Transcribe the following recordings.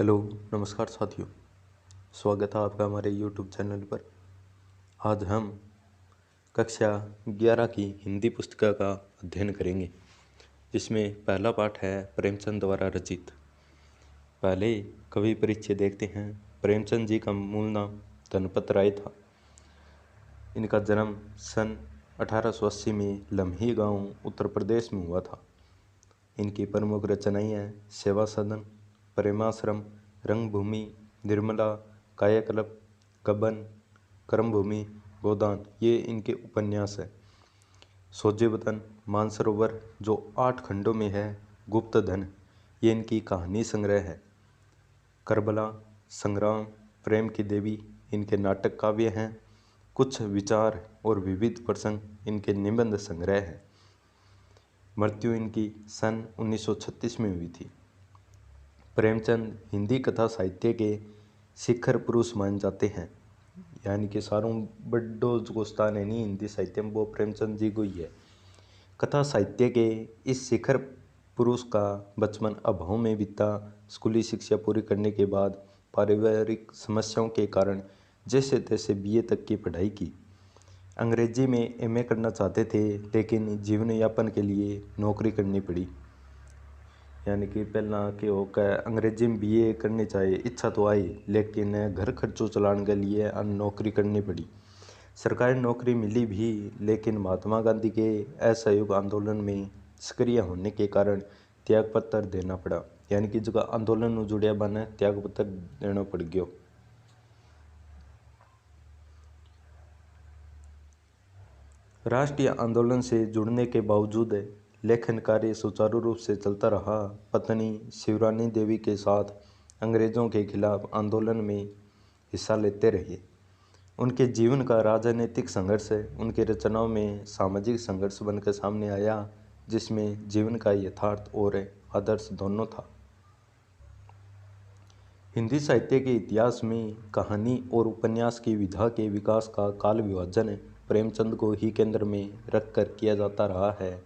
Hello, नमस्कार साथियों। स्वागत है आपका हमारे यूट्यूब चैनल पर। आज हम कक्षा 11 की हिंदी पुस्तिका का अध्ययन करेंगे, जिसमें पहला पाठ है प्रेमचंद द्वारा रचित। पहले कवि परिचय देखते हैं। प्रेमचंद जी का मूल नाम धनपत राय था। इनका जन्म सन 1880 में लम्ही गांव उत्तर प्रदेश में हुआ था। इनकी प्रमुख रचनाएं हैं सेवा सदन, प्रेमाश्रम, रंगभूमि, निर्मला, कायाकल्प, गबन, कर्मभूमि, गोदान, ये इनके उपन्यास हैं। सोजे वतन, मानसरोवर जो 8 खंडों में है, गुप्त धन, ये इनकी कहानी संग्रह है। करबला, संग्राम, प्रेम की देवी इनके नाटक काव्य हैं। कुछ विचार और विविध प्रसंग इनके निबंध संग्रह हैं। मृत्यु इनकी सन 1936 में हुई थी। प्रेमचंद हिंदी कथा साहित्य के शिखर पुरुष माने जाते हैं, यानी कि सारों बड़ो जो स्थान है नहीं हिंदी साहित्य में, वो प्रेमचंद जी को ही है। कथा साहित्य के इस शिखर पुरुष का बचपन अभाव में बीता। स्कूली शिक्षा पूरी करने के बाद पारिवारिक समस्याओं के कारण जैसे तैसे बीए तक की पढ़ाई की। अंग्रेजी में एमए करना चाहते थे, लेकिन जीवन यापन के लिए नौकरी करनी पड़ी। यानी कि पहला के होकर अंग्रेजी में बीए करनी चाहिए, इच्छा तो आई, लेकिन घर खर्चों चलाने के लिए अन्य नौकरी करनी पड़ी। सरकारी नौकरी मिली भी, लेकिन महात्मा गांधी के असहयोग आंदोलन में सक्रिय होने के कारण त्यागपत्र देना पड़ा। यानी कि जो आंदोलन में जुड़िया बने त्यागपत्र देना पड़ गया। राष्ट्रीय आंदोलन से जुड़ने के बावजूद लेखन कार्य सुचारू रूप से चलता रहा। पत्नी शिवरानी देवी के साथ अंग्रेजों के खिलाफ आंदोलन में हिस्सा लेते रहे। उनके जीवन का राजनीतिक संघर्ष उनकी रचनाओं में सामाजिक संघर्ष बनकर सामने आया, जिसमें जीवन का यथार्थ और आदर्श दोनों था। हिंदी साहित्य के इतिहास में कहानी और उपन्यास की विधा के विकास का काल विभाजन प्रेमचंद को ही केंद्र में रखकर किया जाता रहा है।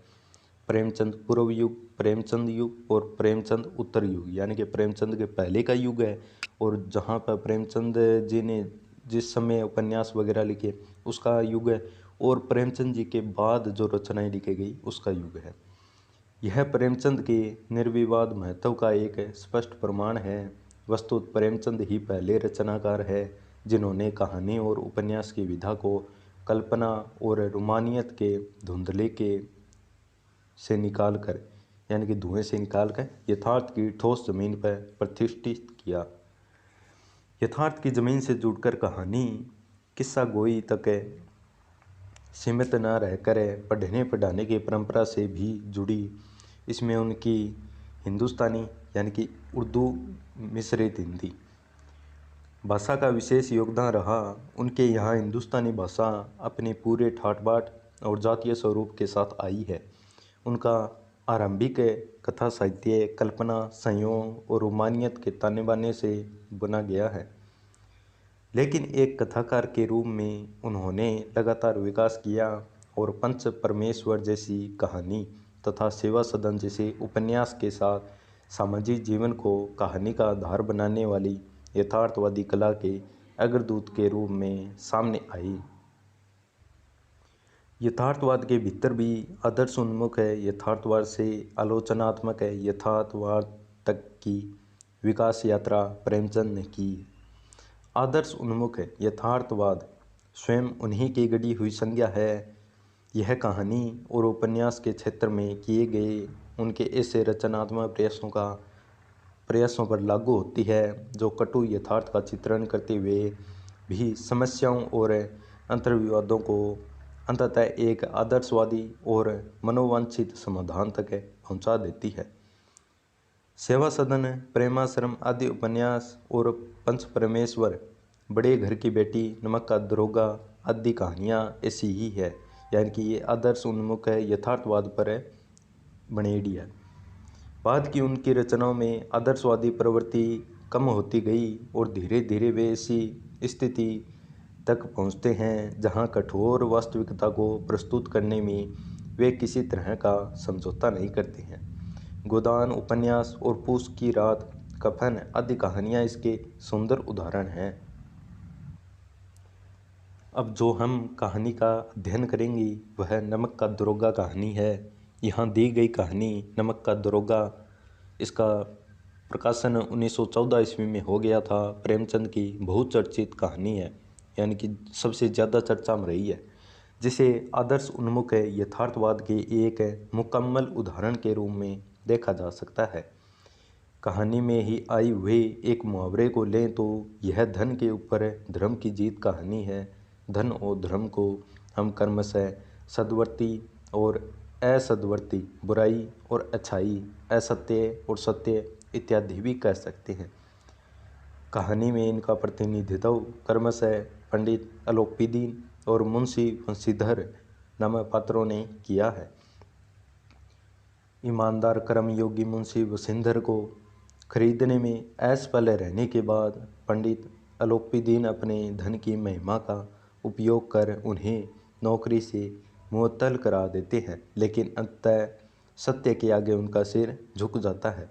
प्रेमचंद पूर्व युग, प्रेमचंद युग और प्रेमचंद उत्तर युग, यानी कि प्रेमचंद के पहले का युग है और जहाँ पर प्रेमचंद जी ने जिस समय उपन्यास वगैरह लिखे उसका युग है, और प्रेमचंद जी के बाद जो रचनाएं लिखी गई उसका युग है। यह प्रेमचंद के निर्विवाद महत्व का एक स्पष्ट प्रमाण है। वस्तुतः प्रेमचंद ही पहले रचनाकार है जिन्होंने कहानी और उपन्यास की विधा को कल्पना और रोमानियत के धुंधले के से निकाल कर, यानी कि धुएं से निकाल कर यथार्थ की ठोस जमीन पर प्रतिष्ठित किया। यथार्थ की जमीन से जुड़कर कहानी किस्सा गोई तक सीमित न रहकर पढ़ने पढ़ाने की परंपरा से भी जुड़ी। इसमें उनकी हिंदुस्तानी यानी कि उर्दू मिश्रित हिंदी भाषा का विशेष योगदान रहा। उनके यहाँ हिंदुस्तानी भाषा अपने पूरे ठाट बाट और जातीय स्वरूप के साथ आई है। उनका आरंभिक कथा साहित्य कल्पना, संयोग और रोमानियत के ताने बाने से बना गया है, लेकिन एक कथाकार के रूप में उन्होंने लगातार विकास किया और पंच परमेश्वर जैसी कहानी तथा सेवा सदन जैसे उपन्यास के साथ सामाजिक जीवन को कहानी का आधार बनाने वाली यथार्थवादी कला के अग्रदूत के रूप में सामने आई। यथार्थवाद के भीतर भी आदर्श उन्मुख है, यथार्थवाद से आलोचनात्मक है। यथार्थवाद तक की विकास यात्रा प्रेमचंद ने की। आदर्श उन्मुख है, यथार्थवाद स्वयं उन्हीं की गढ़ी हुई संज्ञा है। यह कहानी और उपन्यास के क्षेत्र में किए गए उनके ऐसे रचनात्मक प्रयासों पर लागू होती है जो कटु यथार्थ का चित्रण करते हुए भी समस्याओं और अंतर्विवादों को अंततः एक आदर्शवादी और मनोवांछित समाधान तक पहुंचा देती है। सेवा सदन, प्रेमाश्रम आदि उपन्यास और पंच परमेश्वर, बड़े घर की बेटी, नमक का दरोगा आदि कहानियाँ ऐसी ही है। यानी कि ये आदर्श उन्मुख है, यथार्थवाद पर बनेड़ी है। बाद की उनकी रचनाओं में आदर्शवादी प्रवृत्ति कम होती गई और धीरे धीरे वे ऐसी स्थिति तक पहुँचते हैं जहाँ कठोर वास्तविकता को प्रस्तुत करने में वे किसी तरह का समझौता नहीं करते हैं। गोदान उपन्यास और पूस की रात कफन आदि कहानियाँ इसके सुंदर उदाहरण हैं। अब जो हम कहानी का अध्ययन करेंगे वह नमक का दरोगा कहानी है। यहाँ दी गई कहानी नमक का दरोगा, इसका प्रकाशन 1914 ईस्वी में हो गया था। प्रेमचंद की बहुचर्चित कहानी है, यानी कि सबसे ज़्यादा चर्चा में रही है, जिसे आदर्श उन्मुख यथार्थवाद के एक मुकम्मल उदाहरण के रूप में देखा जा सकता है। कहानी में ही आई हुए एक मुहावरे को लें तो यह धन के ऊपर धर्म की जीत कहानी है। धन और धर्म को हम क्रमशः सद्वर्ती और असद्वर्ती, बुराई और अच्छाई, असत्य और सत्य इत्यादि भी कह सकते हैं। कहानी में इनका प्रतिनिधित्व क्रमशः पंडित अलोपीदीन और मुंशी बंशीधर नामक पात्रों ने किया है। ईमानदार कर्मयोगी मुंशी बंशीधर को खरीदने में असफल रहने के बाद पंडित अलोपीदीन अपने धन की महिमा का उपयोग कर उन्हें नौकरी से मुअत्तल करा देते हैं, लेकिन अंततः सत्य के आगे उनका सिर झुक जाता है।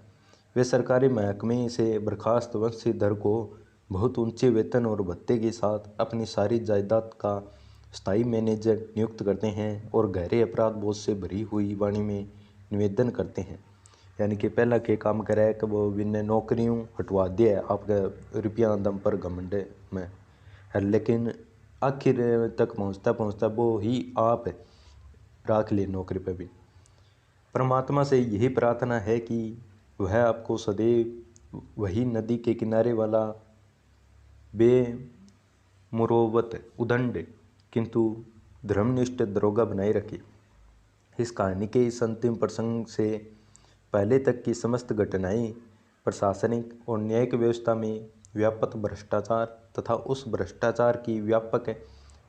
वे सरकारी महकमे से बर्खास्त बंशीधर को बहुत ऊंचे वेतन और भत्ते के साथ अपनी सारी जायदाद का स्थायी मैनेजर नियुक्त करते हैं और गहरे अपराध बोझ से भरी हुई वाणी में निवेदन करते हैं, यानी कि पहला के काम करे कि वो बिन नौकरियों हटवा दिया आपके रुपया दम पर घमंड में है, लेकिन आखिर तक पहुँचता पहुँचता वो ही आप राख ले नौकरी पर भी। परमात्मा से यही प्रार्थना है कि वह आपको सदैव वही नदी के किनारे वाला बेमुरोवत उदंड किंतु धर्मनिष्ठ दरोगा बनाए रखे। इस कहानी के इस अंतिम प्रसंग से पहले तक की समस्त घटनाएं प्रशासनिक और न्यायिक व्यवस्था में व्यापक भ्रष्टाचार तथा उस भ्रष्टाचार की व्यापक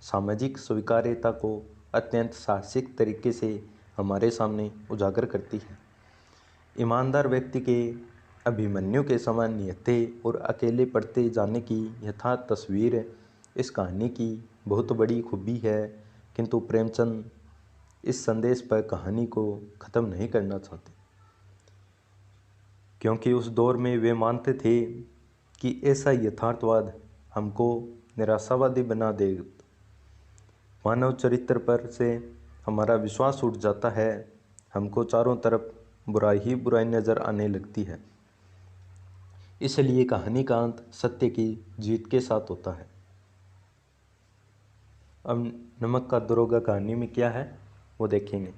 सामाजिक स्वीकार्यता को अत्यंत साहसिक तरीके से हमारे सामने उजागर करती है। ईमानदार व्यक्ति के अभिमन्यु के समान निहत्थे और अकेले पड़ते जाने की यथार्थ तस्वीर इस कहानी की बहुत बड़ी खूबी है, किंतु प्रेमचंद इस संदेश पर कहानी को ख़त्म नहीं करना चाहते, क्योंकि उस दौर में वे मानते थे कि ऐसा यथार्थवाद हमको निराशावादी बना देगा। मानव चरित्र पर से हमारा विश्वास उठ जाता है, हमको चारों तरफ बुराई ही बुराई नज़र आने लगती है। इसलिए कहानी का अंत सत्य की जीत के साथ होता है। अब नमक का दरोगा कहानी में क्या है वो देखेंगे।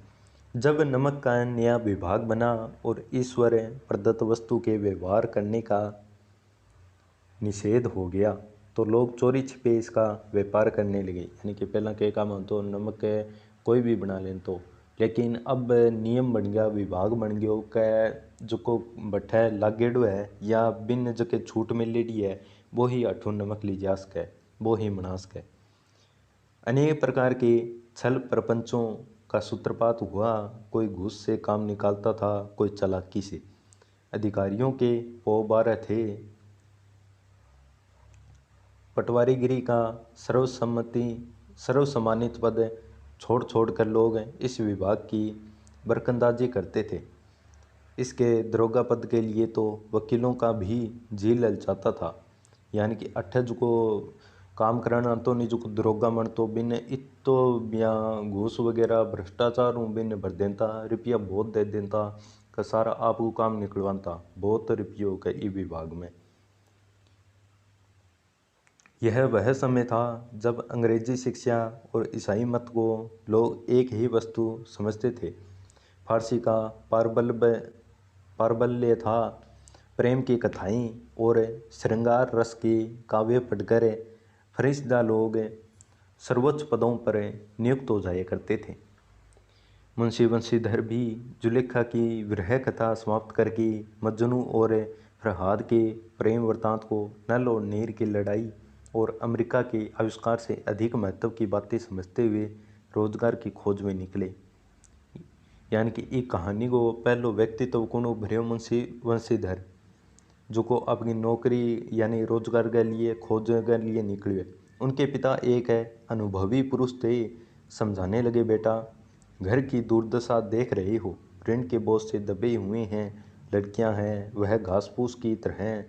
जब नमक का नया विभाग बना और ईश्वर प्रदत्त वस्तु के व्यवहार करने का निषेध हो गया तो लोग चोरी छिपे इसका व्यापार करने लगे, यानी कि पहला के काम हो तो नमक कोई भी बना लें तो, लेकिन अब नियम बन गया, विभाग बन गया कै जो को भट्ठा लागेड़ो है या बिन जो के छूट में लेडी है वो ही अठू नमक ली जा सके, वो ही बना सके। अनेक प्रकार के छल प्रपंचों का सूत्रपात हुआ। कोई घूस से काम निकालता था, कोई चालाकी से। अधिकारियों के पौबार थे। पटवारीगिरी का सर्वसम्मानित पद छोड़ छोड़ कर लोग इस विभाग की बरकंदाजी करते थे। इसके दरोगा पद के लिए तो वकीलों का भी जी ललचाता था, यानी कि अट्ठज को काम कराना तो नहीं जो दरोगा मन तो बिन इतो बिया घूस वगैरह भ्रष्टाचार बिन भर देता, रुपया बहुत दे देता का सारा आपको काम निकलवाता, बहुत रुपयों का ई विभाग में। यह वह समय था जब अंग्रेजी शिक्षा और ईसाई मत को लोग एक ही वस्तु समझते थे। फारसी का पारबल्य था। प्रेम की कथाएं और श्रृंगार रस के काव्य पढ़कर फरिश्ता लोग सर्वोच्च पदों पर नियुक्त हो जाया करते थे। मुंशी बंशीधर भी जुलेखा की विरह कथा समाप्त करके मजनू और फरहाद के प्रेम वृत्तांत को नल और नीर की लड़ाई और अमेरिका के आविष्कार से अधिक महत्व की बातें समझते हुए रोजगार की खोज में निकले। यानी कि एक कहानी को पहलो व्यक्तित्व को भरे मुंशी बंशीधर जो को अपनी नौकरी यानी रोजगार के लिए खोज के लिए निकले। उनके पिता एक अनुभवी पुरुष थे। समझाने लगे, बेटा घर की दुर्दशा देख रहे हो, ऋण के बोझ से दबे हुए हैं लड़कियां हैं वह घास फूस की तरह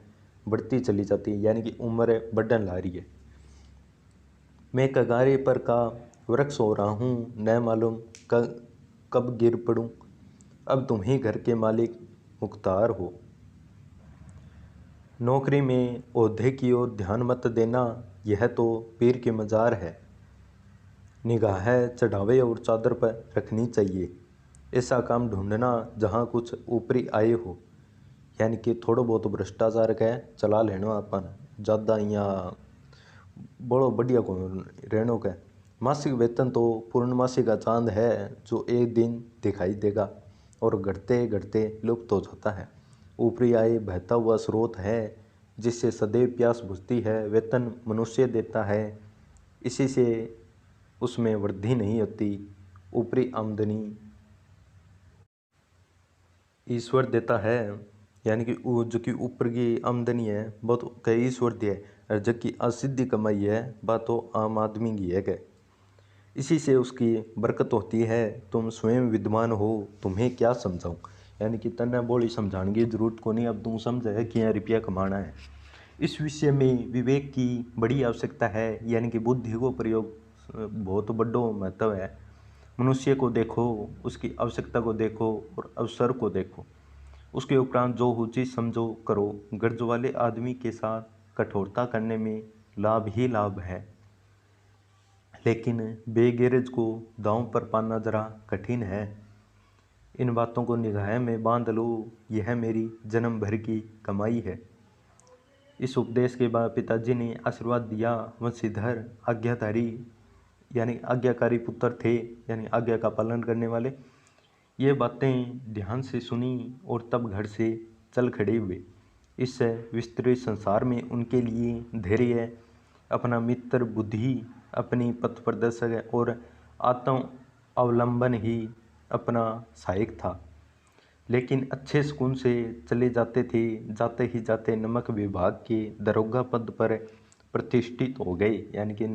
बढ़ती चली जाती है, यानी कि उम्र बढ़ने ला रही है। मैं कगारे पर का वृक्ष हो रहा हूँ, न मालूम कब गिर पड़ूँ। अब तुम ही घर के मालिक मुख्तार हो। नौकरी में ओहदे की ओर ध्यान मत देना, यह तो पीर की मज़ार है। निगाह चढ़ावे और चादर पर रखनी चाहिए। ऐसा काम ढूंढना जहाँ कुछ ऊपरी आय हो, यानी कि थोड़ा बहुत भ्रष्टाचार का चला लेना अपन, ज़्यादा यहाँ बड़ो बढ़िया को रहनों का। मासिक वेतन तो पूर्णमासी का चांद है जो एक दिन दिखाई देगा और घटते घटते लुप्त हो जाता है। ऊपरी आय बहता हुआ स्रोत है जिससे सदैव प्यास बुझती है। वेतन मनुष्य देता है, इसी से उसमें वृद्धि नहीं होती। ऊपरी आमदनी ईश्वर देता है, यानी कि वो जो कि ऊपर की आमदनी है वह तो कई ईश्वर दिया है, और जो कि असिद्धि कमाई है वह तो आम आदमी की है। इसी से उसकी बरकत होती है। तुम स्वयं विद्वान हो, तुम्हें क्या समझाऊं, यानी कि तन्ने बोली समझाने की जरूरत को नहीं। अब तुम समझे कि यहाँ रुपया कमाना है। इस विषय में विवेक की बड़ी आवश्यकता है, यानी कि बुद्धि को प्रयोग बहुत बड़ो महत्व है। मनुष्य को देखो, उसकी आवश्यकता को देखो और अवसर को देखो, उसके उपरांत जो उचित समझो करो। गर्ज वाले आदमी के साथ कठोरता करने में लाभ ही लाभ है, लेकिन बेगैरज को दांव पर पाना जरा कठिन है। इन बातों को निगाह में बांध लो, यह मेरी जन्म भर की कमाई है। इस उपदेश के बाद पिताजी ने आशीर्वाद दिया। वंशीधर आज्ञाधारी यानी आज्ञाकारी पुत्र थे, यानी आज्ञा का पालन करने वाले। ये बातें ध्यान से सुनी और तब घर से चल खड़े हुए। इस विस्तृत संसार में उनके लिए धैर्य, अपना मित्र बुद्धि, अपनी पथ प्रदर्शक और आत्म अवलंबन ही अपना सहायक था। लेकिन अच्छे सुकून से चले जाते थे। जाते ही जाते नमक विभाग के दरोगा पद पर प्रतिष्ठित हो गए, यानी कि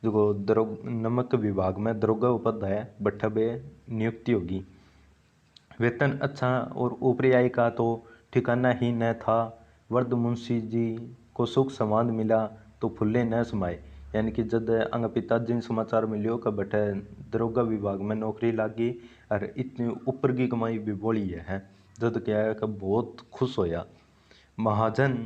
जो नमक विभाग में दरोगा पद है बट्ठा बे नियुक्ति होगी। वेतन अच्छा और ऊपरी आय का तो ठिकाना ही न था। वर्द मुंशी जी को सुख संवाद मिला तो फुल्ले न समाये, यानी कि जब अंग पिताजी ने समाचार मिलियो कि बटे दरोगा विभाग में नौकरी लागी और इतनी ऊपर की कमाई भी बोली है, जब क्या है कि बहुत खुश होया। महाजन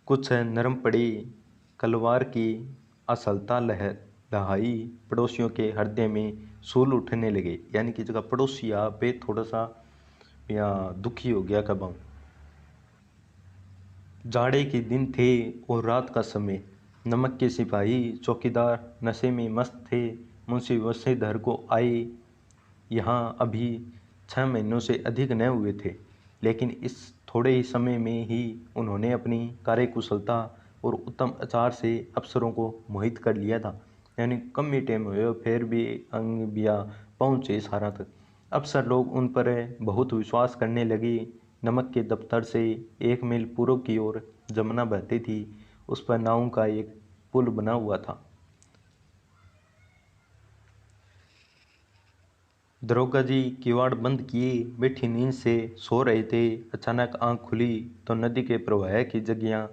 कुछ नरम पड़ी कलवार की असलता लहाई पड़ोसियों के हृदय में सूल उठने लगे, यानी कि जगह पड़ोसी आ पे थोड़ा सा या दुखी हो गया। कब जाड़े के दिन थे और रात का समय। नमक के सिपाही चौकीदार नशे में मस्त थे। मुंशी वंशीधर को आए यहाँ अभी 6 महीनों से अधिक न हुए थे, लेकिन इस थोड़े ही समय में ही उन्होंने अपनी कार्यकुशलता और उत्तम आचार से अफसरों को मोहित कर लिया था। यानी कम ही टाइम हुए फिर भी अंग बिया पहुँचे सारा तक। अफसर लोग उन पर बहुत विश्वास करने लगे। नमक के दफ्तर से 1 मील पूर्व की ओर जमुना बहती थी। उस पर नाव का एक पुल बना हुआ था। दरोगा जी किवाड़ बंद किए बैठी नींद से सो रहे थे। अचानक आंख खुली तो नदी के प्रवाह की जगह,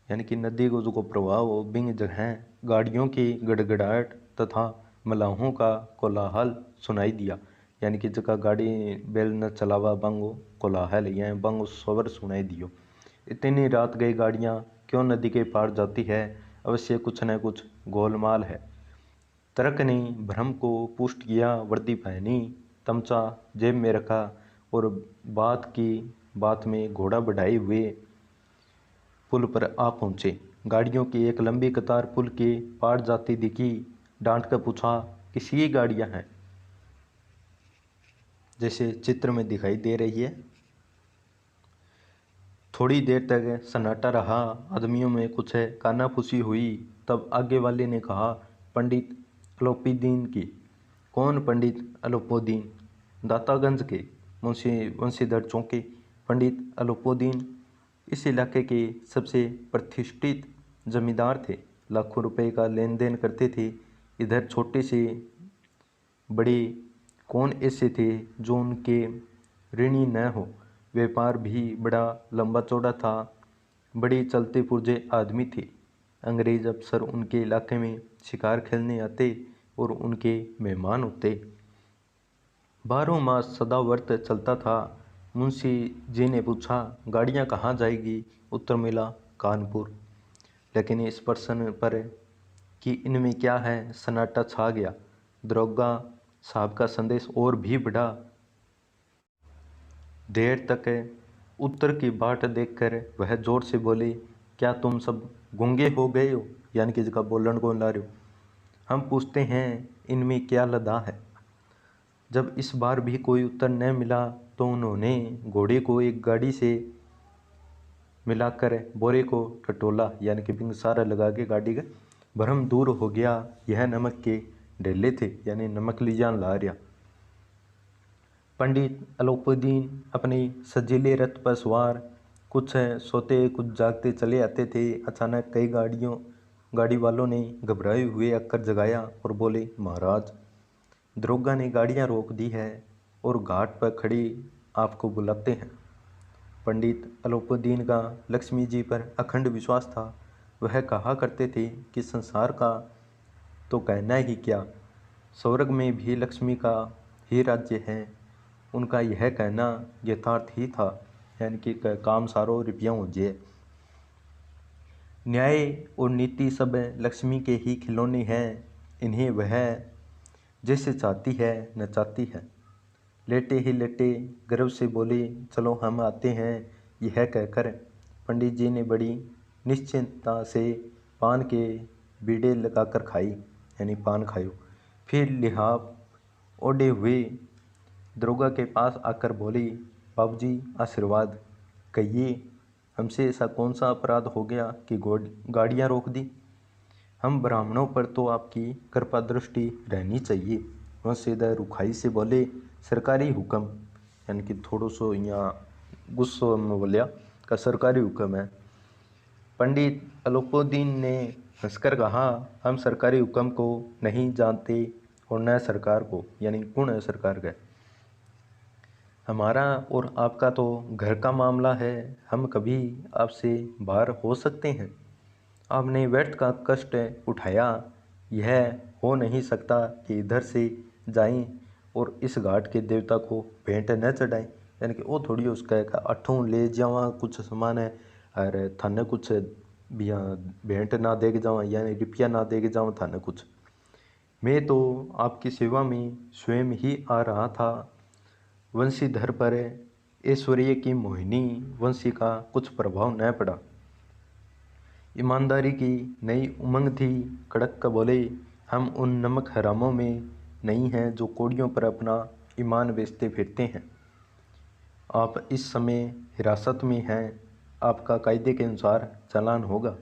यानी कि नदी को जो प्रवाह हो बिंग जगह गाड़ियों की गड़गड़ाहट तथा मलाहों का कोलाहल सुनाई दिया, यानी कि जगह गाड़ी बैल न चलावा बंगो कोलाहल या बंगो स्वर सुनाई दियो। इतनी रात गई गाड़ियाँ क्यों नदी के पार जाती है, अवश्य कुछ न कुछ गोलमाल है। तर्क ने भ्रम को पुष्ट किया। वर्दी पहनी, तमचा जेब में रखा और बात की बात में घोड़ा बढ़ाए हुए पुल पर आ पहुँचे। गाड़ियों की एक लंबी कतार पुल के पार जाती दिखी। डांट कर पूछा, किसकी गाड़ियाँ हैं? जैसे चित्र में दिखाई दे रही है। थोड़ी देर तक सन्नाटा रहा। आदमियों में कुछ कानाफूसी हुई। तब आगे वाले ने कहा, पंडित अलोपीदीन की। कौन पंडित अलोपीदीन? दातागंज के। मुंशी वंशीधर चौंके। पंडित अलोपीदीन इस इलाके के सबसे प्रतिष्ठित जमींदार थे। लाखों रुपए का लेन देन करते थे। इधर छोटे से बड़े कौन ऐसे थे जो उनके ऋणी न हो। व्यापार भी बड़ा लंबा चौड़ा था, बड़े चलते पुर्जे आदमी थे। अंग्रेज अफसर उनके इलाके में शिकार खेलने आते और उनके मेहमान होते। 12 मास सदाव्रत चलता था। मुंशी जी ने पूछा, गाड़ियाँ कहाँ जाएगी? उत्तर मिला, कानपुर। लेकिन इस प्रश्न पर कि इनमें क्या है, सन्नाटा छा गया। दरोगा साहब का संदेश और भी बढ़ा। देर तक उत्तर की बाट देखकर वह जोर से बोले, क्या तुम सब गूंगे हो गए हो? यानी कि जगह बोलन को ला रहे हो। हम पूछते हैं, इनमें क्या लदा है? जब इस बार भी कोई उत्तर न मिला तो उन्होंने घोड़े को एक गाड़ी से मिलाकर बोरे को टटोला, यानी कि बिंग सारा लगा के गाड़ी का भ्रम दूर हो गया। यह नमक के ढेले थे, यानी नमक लीजान ला रहा। पंडित अलोपुद्दीन अपने सजीले रथ पर सवार, कुछ सोते कुछ जागते चले आते थे। अचानक कई गाड़ी वालों ने घबराए हुए आकर जगाया और बोले, महाराज, दरोगा ने गाड़ियां रोक दी है और घाट पर खड़ी आपको बुलाते हैं। पंडित अलोपुद्दीन का लक्ष्मी जी पर अखंड विश्वास था। वह कहा करते थे कि संसार का तो कहना ही क्या, स्वर्ग में भी लक्ष्मी का ही राज्य है। उनका यह कहना यथार्थ ही था, यानी कि काम सारो रुपया हो जाए। न्याय और नीति सब लक्ष्मी के ही खिलौने हैं। इन्हें वह जैसे चाहती है नचाती है। लेटे ही लेटे गर्व से बोले, चलो हम आते हैं। यह कहकर पंडित जी ने बड़ी निश्चिंतता से पान के बीड़े लगाकर खाई, यानी पान खायो। फिर लिहाफ ओढ़े हुए दरोगा के पास आकर बोली, बाबूजी आशीर्वाद, कहिए हमसे ऐसा कौन सा अपराध हो गया कि गाड़ियाँ रोक दी? हम ब्राह्मणों पर तो आपकी कृपा दृष्टि रहनी चाहिए। वह सीधा रुखाई से बोले, सरकारी हुक्म, यानी कि थोड़ो सो यहाँ गुस्सो में बोलिया का सरकारी हुक्म है। पंडित अलोपुद्दीन ने हंसकर कहा, हम सरकारी हुक्म को नहीं जानते और न सरकार को, यानी कौन है सरकार का? हमारा और आपका तो घर का मामला है। हम कभी आपसे बाहर हो सकते हैं? आपने व्यर्थ का कष्ट उठाया। यह हो नहीं सकता कि इधर से जाएं और इस घाट के देवता को भेंट न चढ़ाएं, यानी कि वो थोड़ी उसका अठों ले जावा कुछ सामान है और थाने कुछ बिया भेंट ना दे के जावा, यानी रुपया ना दे के जावा थाने कुछ। मैं तो आपकी सेवा में स्वयं ही आ रहा था। वंशीधर पर ऐश्वर्य की मोहिनी वंशी का कुछ प्रभाव न पड़ा। ईमानदारी की नई उमंग थी। कड़क का बोले, हम उन नमक हरामों में नहीं हैं जो कोड़ियों पर अपना ईमान बेचते फिरते हैं। आप इस समय हिरासत में हैं। आपका कायदे के अनुसार चालान होगा।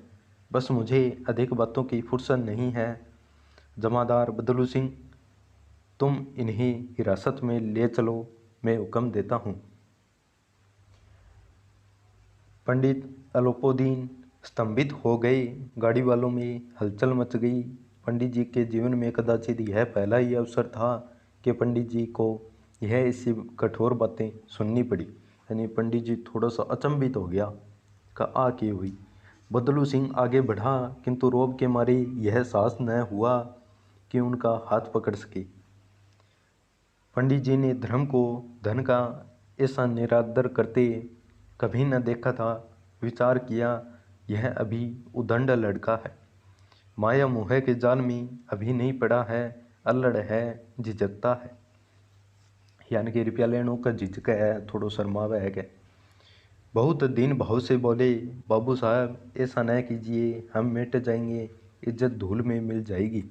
बस मुझे अधिक बातों की फुर्सत नहीं है। जमादार बदलू सिंह, तुम इन्हें हिरासत में ले चलो, मैं हुक्म देता हूँ। पंडित अलोपुद्दीन स्तंभित हो गए। गाड़ी वालों में हलचल मच गई। पंडित जी के जीवन में कदाचित यह पहला ही अवसर था कि पंडित जी को यह ऐसी कठोर बातें सुननी पड़ी, यानी पंडित जी थोड़ा सा अचंभित हो गया का आ की हुई। बदलू सिंह आगे बढ़ा, किंतु रोब के मारे यह साहस न हुआ कि उनका हाथ पकड़ सके। पंडित जी ने धर्म को धन का ऐसा निरादर करते कभी न देखा था। विचार किया, यह अभी उदंड लड़का है, माया मोह के जाल में अभी नहीं पड़ा है, अल्लड़ है, झिझकता है, यानी कि रुपया लेने का झिझक है, थोड़ो शर्मावा है। के बहुत दिन भाव से बोले, बाबू साहब ऐसा न कीजिए, हम मिट जाएंगे, इज्जत धूल में मिल जाएगी।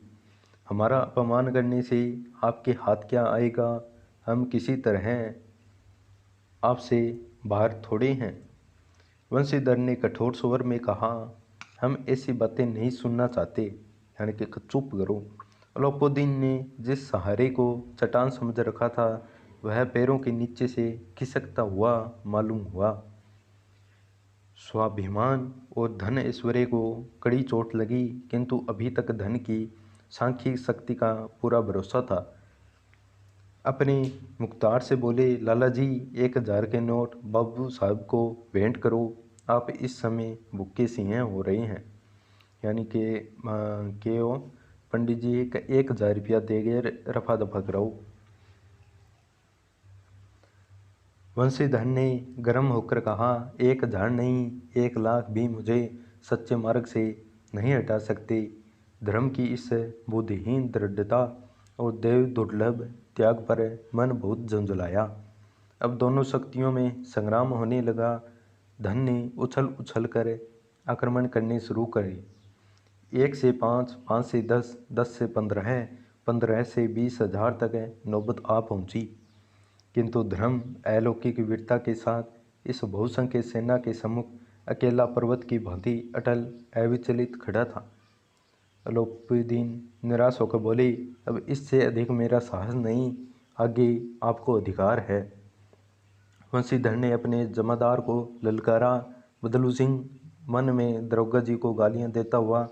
हमारा अपमान करने से आपके हाथ क्या आएगा? हम किसी तरह आपसे बाहर थोड़े हैं। वंशीधर ने कठोर स्वर में कहा, हम ऐसी बातें नहीं सुनना चाहते, यानी कि चुप करो। अलोपुद्दीन ने जिस सहारे को चट्टान समझ रखा था वह पैरों के नीचे से खिसकता हुआ मालूम हुआ। स्वाभिमान और धन ऐश्वर्य को कड़ी चोट लगी, किंतु अभी तक धन की सांख्यिक शक्ति का पूरा भरोसा था। अपने मुख्तार से बोले, लाला जी 1000 के नोट बाबू साहब को भेंट करो, आप इस समय भूखे सिंह हो रहे हैं। यानी कि वो पंडित जी 1000 रुपया दे गए, रफा दफा कराओ। वंशीधर ने गर्म होकर कहा, 1000 नहीं, 1,00,000 भी मुझे सच्चे मार्ग से नहीं हटा सकते। धर्म की इस बुद्धिहीन दृढ़ता और देव दुर्लभ त्याग पर मन बहुत झंझलाया। अब दोनों शक्तियों में संग्राम होने लगा। धन ने उछल उछल कर आक्रमण करने शुरू करे। 1 से 5, 5 से 10, 10 से 15, 15 से 20,000 तक नौबत आ पहुंची। किंतु धर्म अलौकिक वीरता के साथ इस बहुसंख्य सेना के सम्मुख अकेला पर्वत की भांति अटल अविचलित खड़ा था। अलोपीदीन निराश होकर बोले, अब इससे अधिक मेरा साहस नहीं, आगे आपको अधिकार है। वंशीधर ने अपने जमादार को ललकारा। बदलू सिंह मन में दरोगा जी को गालियां देता हुआ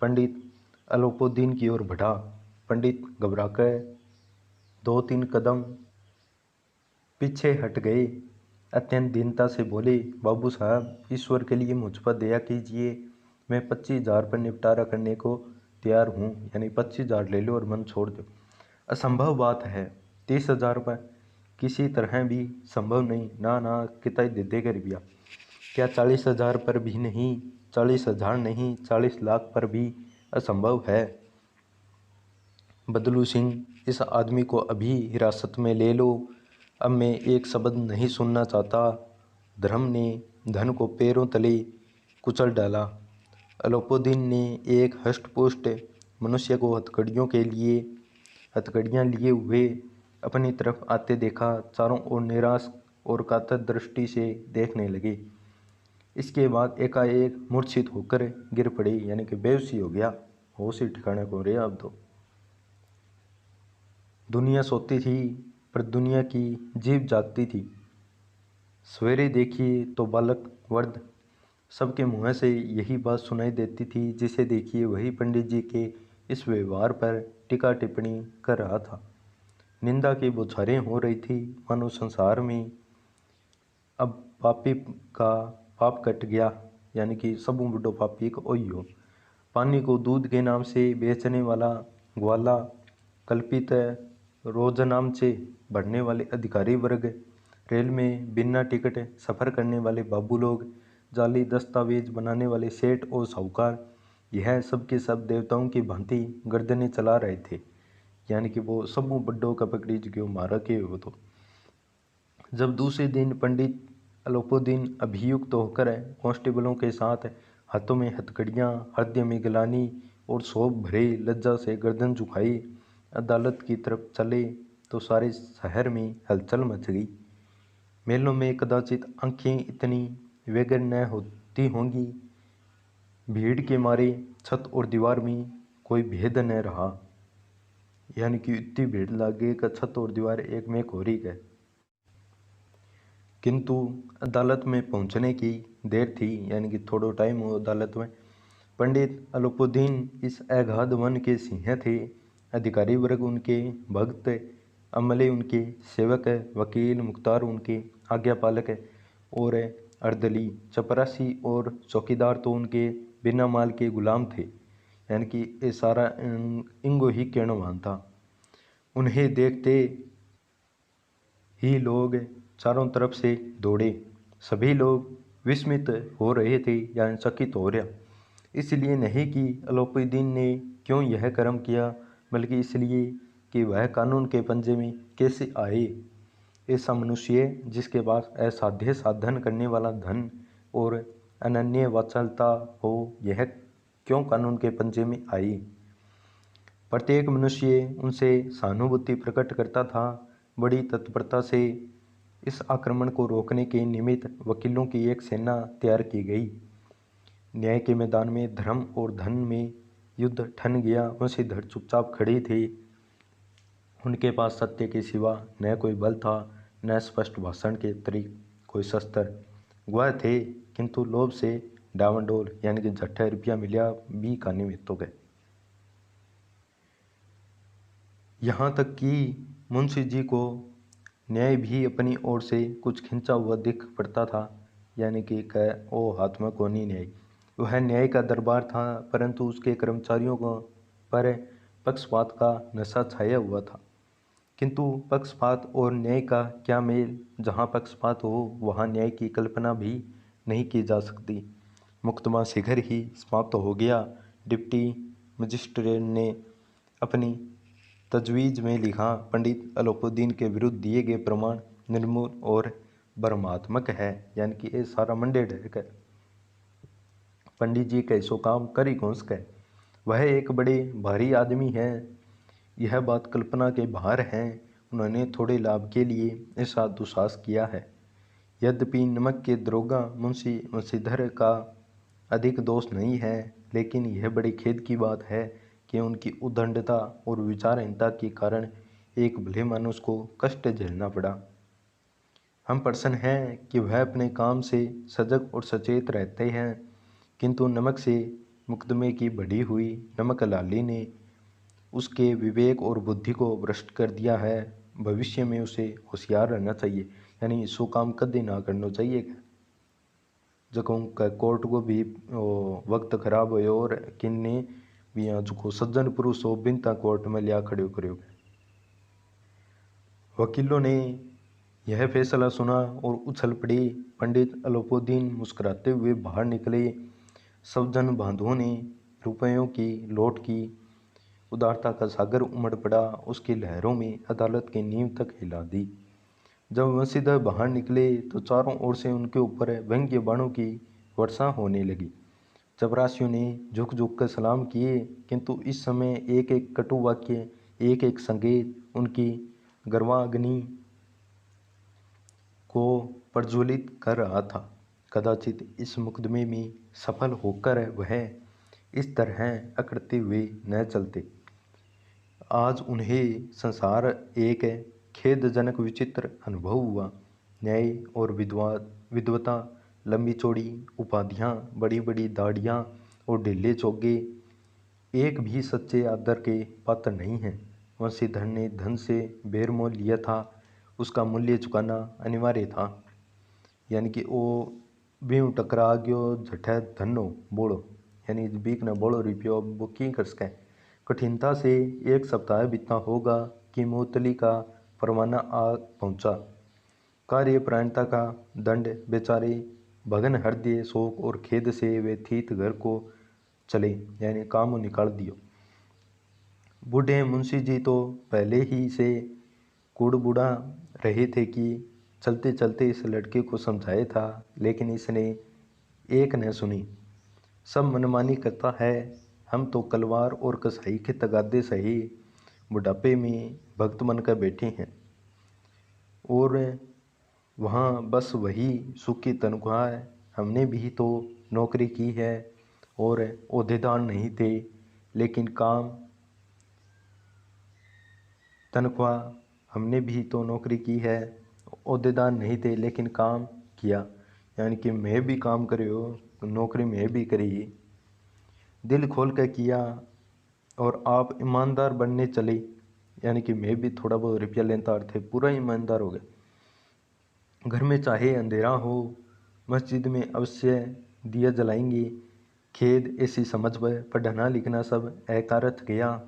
पंडित अलोपीदीन की ओर बढ़ा। पंडित घबराकर 2-3 कदम पीछे हट गए। अत्यंत दीनता से बोले, बाबू साहब, ईश्वर के लिए मुझ पर दया कीजिए, मैं 25,000 पर निपटारा करने को तैयार हूँ। यानी 25,000 ले लो और मन छोड़ दो। असंभव बात है, 30,000 पर किसी तरह भी संभव नहीं। ना ना, कितना दे देगा रुपया? क्या 40,000 पर भी नहीं? 40,000 नहीं, 40 लाख पर भी असंभव है। बदलू सिंह, इस आदमी को अभी हिरासत में ले लो, अब मैं एक शब्द नहीं सुनना चाहता। धर्म ने धन को पैरों तले कुचल डाला। अलोपीदीन ने एक हष्टपुष्ट मनुष्य को हथकड़ियाँ लिए हुए अपनी तरफ आते देखा। चारों ओर निराश और कातर दृष्टि से देखने लगे। इसके बाद एकाएक मूर्छित होकर गिर पड़े, यानी कि बेहोशी हो गया। होश ही ठिकाने को रहे अब तो। दुनिया सोती थी पर दुनिया की जीभ जागती थी। सवेरे देखिए तो बालक वर्द सबके मुँह से यही बात सुनाई देती थी, जिसे देखिए वही पंडित जी के इस व्यवहार पर टीका टिप्पणी कर रहा था। निंदा की बौछारें हो रही थी, मानो संसार में अब पापी का पाप कट गया, यानी कि सबू बड़ो पापी को ओही हो। पानी को दूध के नाम से बेचने वाला ग्वाला, कल्पित रोजनाम से बढ़ने वाले अधिकारी वर्ग, रेल में बिना टिकट सफ़र करने वाले बाबू लोग, जाली दस्तावेज बनाने वाले सेठ और साहूकार, यह सब के सब देवताओं की भांति गर्दनें चला रहे थे। यानी कि वो सबू बड्डों का पकड़ी जो मारा के हो। तो जब दूसरे दिन पंडित अलोपीदीन अभियुक्त होकर कांस्टेबलों के साथ हाथों में हथकड़ियाँ, हृदय में गिलानी और शोभ भरे लज्जा से गर्दन झुकाई अदालत की तरफ चले तो सारे शहर में हलचल मच गई। मेलों में कदाचित आंखें इतनी वेगर न होती होंगी। भीड़ के मारे छत और दीवार में कोई भेद न रहा। यानी कि इतनी भीड़ लगे कि छत और दीवार एक में हो रही है। किंतु अदालत में पहुंचने की देर थी, यानी कि थोड़ा टाइम हो अदालत में। पंडित अलोपीदीन इस अगाध वन के सिंह थे। अधिकारी वर्ग उनके भक्त, अमले उनके सेवक, वकील मुख्तार उनके आज्ञापालक और अर्दली चपरासी और चौकीदार तो उनके बिना माल के गुलाम थे। यानी कि ये सारा इंगो ही केणवान था। उन्हें देखते ही लोग चारों तरफ से दौड़े। सभी लोग विस्मित हो रहे थे, यानी चकित हो रहा। इसलिए नहीं कि अलोपीदीन ने क्यों यह कर्म किया, बल्कि इसलिए कि वह कानून के पंजे में कैसे आए। ऐसा मनुष्य जिसके पास असाध्य साधन करने वाला धन और अनन्य वात्सल्यता हो, यह क्यों कानून के पंजे में आई। प्रत्येक मनुष्य उनसे सहानुभूति प्रकट करता था। बड़ी तत्परता से इस आक्रमण को रोकने के निमित्त वकीलों की एक सेना तैयार की गई। न्याय के मैदान में धर्म और धन में युद्ध ठन गया। वंशीधर चुपचाप खड़े थे। उनके पास सत्य के सिवा न कोई बल था, न स्पष्ट भाषण के अतिरिक्त कोई शस्त्र। वह थे, किंतु लोभ से डावाडोल, यानी कि झट्ठा रुपया मिला भी खाने में तो गए। यहाँ तक कि मुंशी जी को न्याय भी अपनी ओर से कुछ खिंचा हुआ दिख पड़ता था, यानी कि कह ओ हाथ में कौनी न्याय। वह न्याय का दरबार था, परंतु उसके कर्मचारियों को पर पक्षपात का नशा छाया हुआ था। किंतु पक्षपात और न्याय का क्या मेल? जहाँ पक्षपात हो वहाँ न्याय की कल्पना भी नहीं की जा सकती। मुकदमा शीघ्र ही समाप्त हो गया। डिप्टी मजिस्ट्रेट ने अपनी तजवीज़ में लिखा, पंडित अलोकुद्दीन के विरुद्ध दिए गए प्रमाण निर्मूल और भ्रमात्मक है, यानी कि ये सारा मंडे ढेक है। पंडित जी कैसो काम कर ही कौन सके, वह एक बड़े भारी आदमी है। यह बात कल्पना के बाहर है। उन्होंने थोड़े लाभ के लिए ऐसा दुस्साहस किया है। यद्यपि नमक के दरोगा मुंशी वंशीधर का अधिक दोष नहीं है, लेकिन यह बड़ी खेद की बात है कि उनकी उद्दंडता और विचारहीनता के कारण एक भले मानुष को कष्ट झेलना पड़ा। हम प्रसन्न हैं कि वह अपने काम से सजग और सचेत रहते हैं, किंतु नमक से मुकदमे की बढ़ी हुई नमक लाली ने उसके विवेक और बुद्धि को भ्रष्ट कर दिया है। भविष्य में उसे होशियार रहना चाहिए, यानी सो काम कभी ना करना चाहिए। जको कोर्ट को भी वक्त खराब हो और किन्ने भी यहाँ जो सज्जन पुरुष हो बिनता कोर्ट में लिया खड़े करो। वकीलों ने यह फैसला सुना और उछल पड़े। पंडित अलोकुद्दीन मुस्कुराते हुए बाहर निकले। सब जन बांधुओं ने रुपयों की लौट की। उदारता का सागर उमड़ पड़ा, उसकी लहरों में अदालत की नींव तक हिला दी। जब वंशीधर बाहर निकले तो चारों ओर से उनके ऊपर व्यंग्य बाणों की वर्षा होने लगी। चपरासियों ने झुक झुक कर सलाम किए, किंतु इस समय एक एक कटु वाक्य, एक एक संकेत उनकी गर्वाग्नि को प्रज्वलित कर रहा था। कदाचित इस मुकदमे में सफल होकर वह इस तरह अकड़ते हुए न चलते। आज उन्हें संसार एक खेदजनक विचित्र अनुभव हुआ। न्याय और विद्वता, लंबी चौड़ी उपाधियाँ, बड़ी बड़ी दाढ़ियाँ और ढीले चोगे एक भी सच्चे आदर के पात्र नहीं हैं। वंशीधर ने धन से बेरमोल लिया था, उसका मूल्य चुकाना अनिवार्य था। यानी कि वो बीव टकरा गयो झठे धनो बोलो, यानी बीक न बोलो रुपयो वो की कर सके। कठिनता से एक सप्ताह बीतना होगा कि मुअत्तली का परवाना आ पहुंचा। कार्यपरायणता का दंड बेचारे भगन हृदय शोक और खेद से वे थीत घर को चले, यानी काम निकाल दियो। बूढ़े मुंशी जी तो पहले ही से कुड़बुड़ा रहे थे कि चलते चलते इस लड़के को समझाया था, लेकिन इसने एक न सुनी। सब मनमानी करता है। हम तो कलवार और कसाई के तगादे सही बुढ़ापे में भक्त बनकर बैठे हैं, और वहाँ बस वही सुख की तनख्वाह है। हमने भी तो नौकरी की है और ओहदेदार नहीं थे, लेकिन काम तनख्वाह हमने भी तो नौकरी की है, ओहदेदार नहीं थे लेकिन काम किया। यानी कि मैं भी काम करे हो, नौकरी मैं भी करी, दिल खोल कर किया, और आप ईमानदार बनने चले। यानी कि मैं भी थोड़ा बहुत रुपया लेता थे, पूरा ईमानदार हो गया। घर में चाहे अंधेरा हो, मस्जिद में अवश्य दिया जलाएंगे। खेद ऐसी समझ पर पढ़ना लिखना सब अकारथ गया।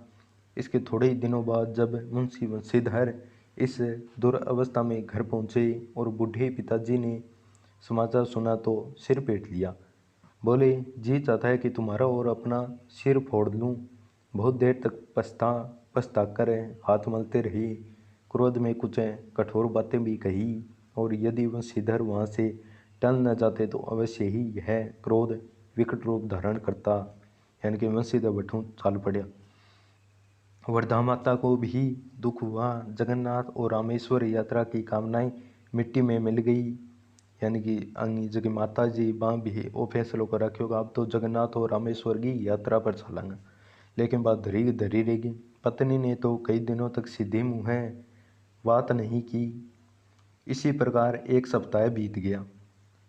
इसके थोड़े ही दिनों बाद जब मुंशी वंशीधर इस दुरअवस्था में घर पहुँचे और बूढ़े पिताजी ने समाचार सुना तो सिर पीट लिया। बोले, जी चाहता है कि तुम्हारा और अपना सिर फोड़ लूँ। बहुत देर तक पछता कर हाथ मलते रही। क्रोध में कुछ कठोर बातें भी कही, और यदि वंशीधर वहाँ से टल न जाते तो अवश्य ही यह क्रोध विकट रूप धारण करता। यानी कि वंशीधर बठूं चाल पड़ा। वर्धा माता को भी दुख हुआ। जगन्नाथ और रामेश्वर यात्रा की कामनाएं मिट्टी में मिल गई। यानी कि अन्य जगह माता जी बाँ भी वो फैसलों को रखियोगा, अब तो जगन्नाथ और रामेश्वर की यात्रा पर चलांगा। लेकिन बात धरी धरी रहेगी। पत्नी ने तो कई दिनों तक सीधे मुँह बात नहीं की। इसी प्रकार एक सप्ताह बीत गया।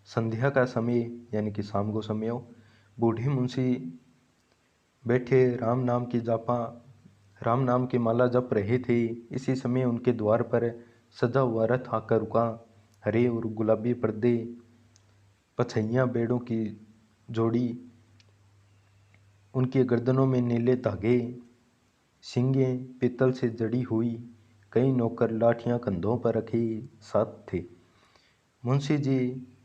संध्या का समय, यानी कि शाम को समय हो, बूढ़े मुंशी बैठे राम नाम की जापा राम नाम की माला जप रहे थे। इसी समय उनके द्वार पर सजा हुआ रथ आकर रुका। हरे और गुलाबी पर्दे, पछैया बेड़ों की जोड़ी, उनके गर्दनों में नीले धागे, सींगें पीतल से जड़ी हुई, कई नौकर लाठियां कंधों पर रखे साथ थे। मुंशी जी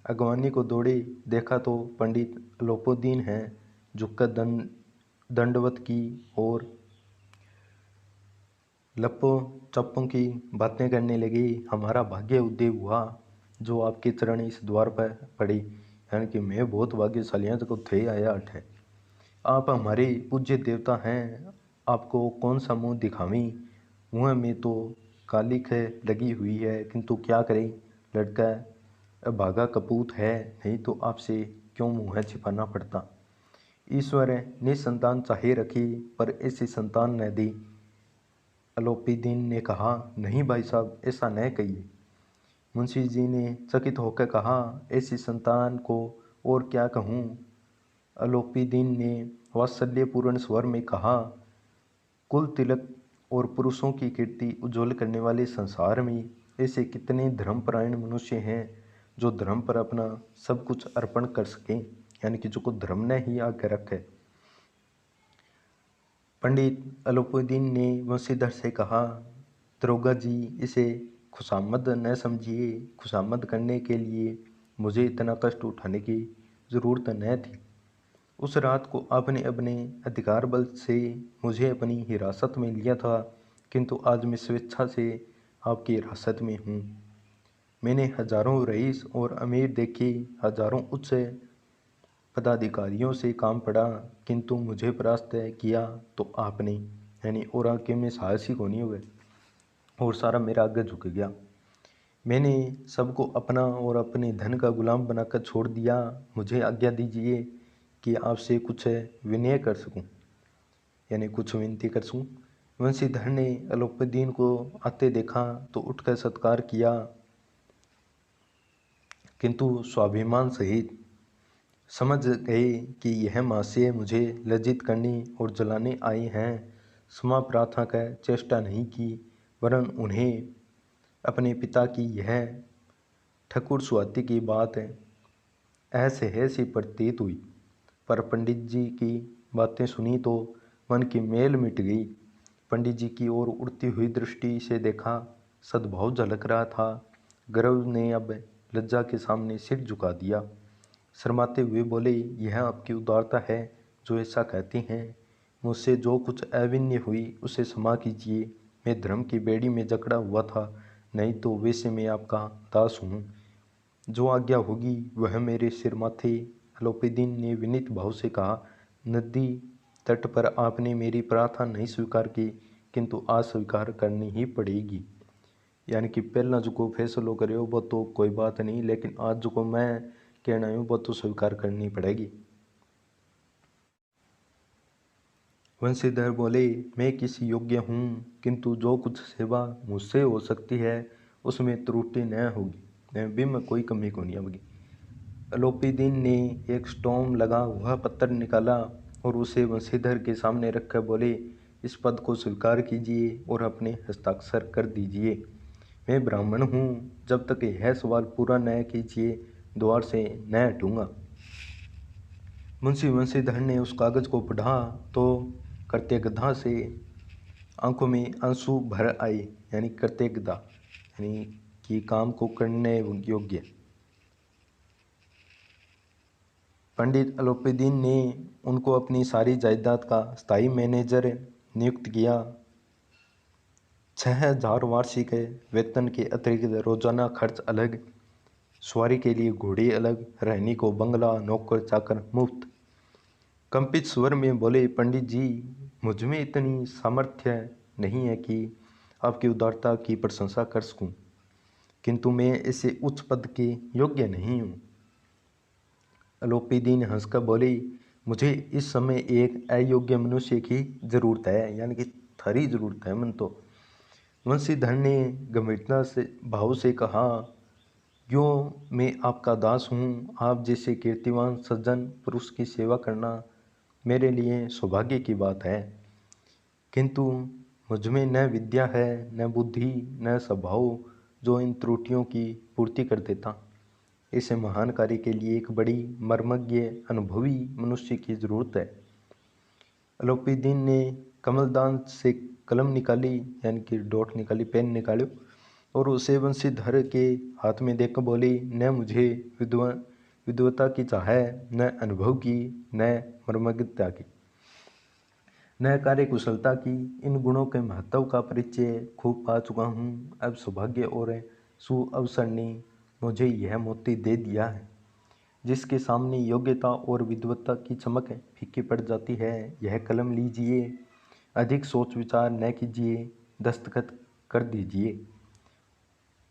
अगवानी को दौड़े, देखा तो पंडित अलोपुद्दीन हैं। झुककर दंडवत की और लप्पो चप्पों की बातें करने लगे। हमारा भाग्य उदय हुआ जो आपके चरण इस द्वार पर पड़े, यानी कि मैं बहुत भाग्यशाली हूँ जो थे आया अठ है। आप हमारे पूज्य देवता हैं, आपको कौन सा मुंह दिखावीं। मुँह में तो कालिख लगी हुई है, किंतु क्या करें, लड़का भागा कपूत है, नहीं तो आपसे क्यों मुँह छिपाना पड़ता। ईश्वर निसंतान चाहे रखी, पर ऐसी संतान न दी। अलोपीदीन ने कहा, नहीं भाई साहब, ऐसा न कहिए। मुंशी जी ने चकित होकर कहा, ऐसी संतान को और क्या कहूँ। अलोपीदीन ने वात्सल्यपूर्ण स्वर में कहा, कुल तिलक और पुरुषों की कीर्ति उज्ज्वल करने वाले संसार में ऐसे कितने धर्मपरायण मनुष्य हैं जो धर्म पर अपना सब कुछ अर्पण कर सकें, यानी कि जो को धर्म ने ही आगे रखे। पंडित अलोपुद्दीन ने वंशीधर से कहा, दरोगा जी, इसे खुशामद न समझिए। खुशामद करने के लिए मुझे इतना कष्ट उठाने की ज़रूरत न थी। उस रात को आपने अपने अधिकार बल से मुझे अपनी हिरासत में लिया था, किंतु आज मैं स्वेच्छा से आपकी हिरासत में हूँ। मैंने हजारों रईस और अमीर देखे, हजारों उच्च पदाधिकारियों से काम पड़ा, किंतु मुझे परास्त किया तो आपने, यानी और आगे में साहसी को नहीं हुए और सारा मेरा आगे झुक गया। मैंने सबको अपना और अपने धन का गुलाम बनाकर छोड़ दिया। मुझे आज्ञा दीजिए कि आपसे कुछ विनय कर सकूं, यानी कुछ विनती कर सकूं। वंशीधर ने अलोपुद्दीन को आते देखा तो उठकर सत्कार किया, किंतु स्वाभिमान सहित। समझ गए कि यह महाशय मुझे लज्जित करने और जलाने आए हैं। क्षमा प्रार्थना कर चेष्टा नहीं की, वरन उन्हें अपने पिता की यह ठकुर सुहाती की बात असहज प्रतीत हुई। पर पंडित जी की बातें सुनी तो मन की मैल मिट गई। पंडित जी की ओर उड़ती हुई दृष्टि से देखा, सद्भाव झलक रहा था। गर्व ने अब लज्जा के सामने सिर झुका दिया। शर्माते हुए बोले, यह आपकी उदारता है जो ऐसा कहते हैं। मुझसे जो कुछ अविन्य हुई उसे क्षमा कीजिए। मैं धर्म की बेड़ी में जकड़ा हुआ था, नहीं तो वैसे मैं आपका दास हूँ। जो आज्ञा होगी वह मेरे सिर माथे। अलोपुद्दीन ने विनीत भाव से कहा, नदी तट पर आपने मेरी प्रार्थना नहीं स्वीकार की, किंतु आज स्वीकार करनी ही पड़ेगी। यानी कि पहला जो को फैसलो करे वो तो कोई बात नहीं, लेकिन आज जो को मैं कहना है वो तो स्वीकार करनी पड़ेगी। वंशीधर बोले, मैं किसी योग्य हूँ, किंतु जो कुछ सेवा मुझसे हो सकती है उसमें त्रुटि न होगी, भी में कोई कमी को नहीं होगी। अलोपुद्दीन ने एक स्टोम लगा हुआ पत्थर निकाला और उसे वंशीधर के सामने रखकर बोले, इस पद को स्वीकार कीजिए और अपने हस्ताक्षर कर दीजिए। मैं ब्राह्मण हूँ, जब तक यह सवाल पूरा न कीजिए द्वार से न हटूँगा। मुंशी वंशीधर ने उस कागज को पढ़ा तो कृतज्ञता से आंखों में आंसू भर आए, यानी कृतज्ञता, यानी कि काम को करने योग्य। पंडित अलोपुद्दीन ने उनको अपनी सारी जायदाद का स्थायी मैनेजर नियुक्त किया। 6,000 वार्षिक वेतन के अतिरिक्त रोजाना खर्च अलग, सवारी के लिए घोड़े अलग, रहने को बंगला, नौकर चाकर मुफ्त। कंपित स्वर में बोले, पंडित जी, मुझ में इतनी सामर्थ्य नहीं है कि आपकी उदारता की प्रशंसा कर सकूं, किंतु मैं ऐसे उच्च पद के योग्य नहीं हूँ। अलोपुद्दीन हंसकर बोले, मुझे इस समय एक अयोग्य मनुष्य की जरूरत है, यानी कि थारी जरूरत है मन तो। वंशीधर ने गंभीरता से भाव से कहा, यो मैं आपका दास हूँ। आप जैसे कीर्तिवान सज्जन पुरुष की सेवा करना मेरे लिए सौभाग्य की बात है, किंतु मुझमें न विद्या है, न बुद्धि, न स्वभाव जो इन त्रुटियों की पूर्ति कर देता। इस महान कार्य के लिए एक बड़ी मर्मज्ञ अनुभवी मनुष्य की जरूरत है। अलोपीदीन ने कमलदान से कलम निकाली, यानी कि डॉट निकाली, पेन निकालो, और उसे वंशीधर के हाथ में देकर बोली, न मुझे विद्वता की चाह है, न अनुभव की, न मर्मज्ञता की, न कार्य कुशलता की। इन गुणों के महत्व का परिचय खूब पा चुका हूँ। अब सौभाग्य और सुअवसर ने मुझे यह मोती दे दिया है जिसके सामने योग्यता और विद्वता की चमक फीकी पड़ जाती है। यह कलम लीजिए, अधिक सोच विचार न कीजिए, दस्तखत कर दीजिए।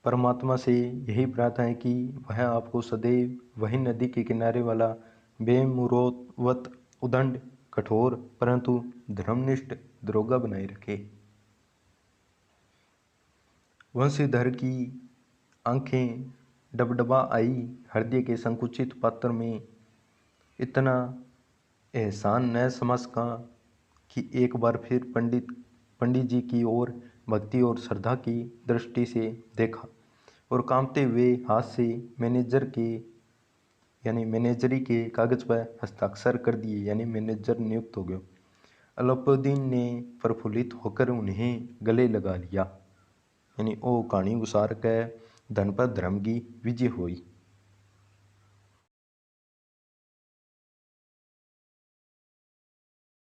परमात्मा से यही प्रार्थना है कि वह आपको सदैव वही नदी के किनारे वाला बेमुरौवत, उदंड, कठोर परंतु धर्मनिष्ठ दरोगा बनाए रखे। वंशीधर की आंखें डबडबा आई। हृदय के संकुचित पात्र में इतना एहसान न समझ सका कि एक बार फिर पंडित जी की ओर भक्ति और श्रद्धा की दृष्टि से देखा और कांपते हुए हाथ से मैनेजरी के कागज पर हस्ताक्षर कर दिए, यानी मैनेजर नियुक्त हो गया। अलाउद्दीन ने प्रफुल्लित होकर उन्हें गले लगा लिया, यानी ओ कहानी गुसार के धन पर धर्म की विजय हुई।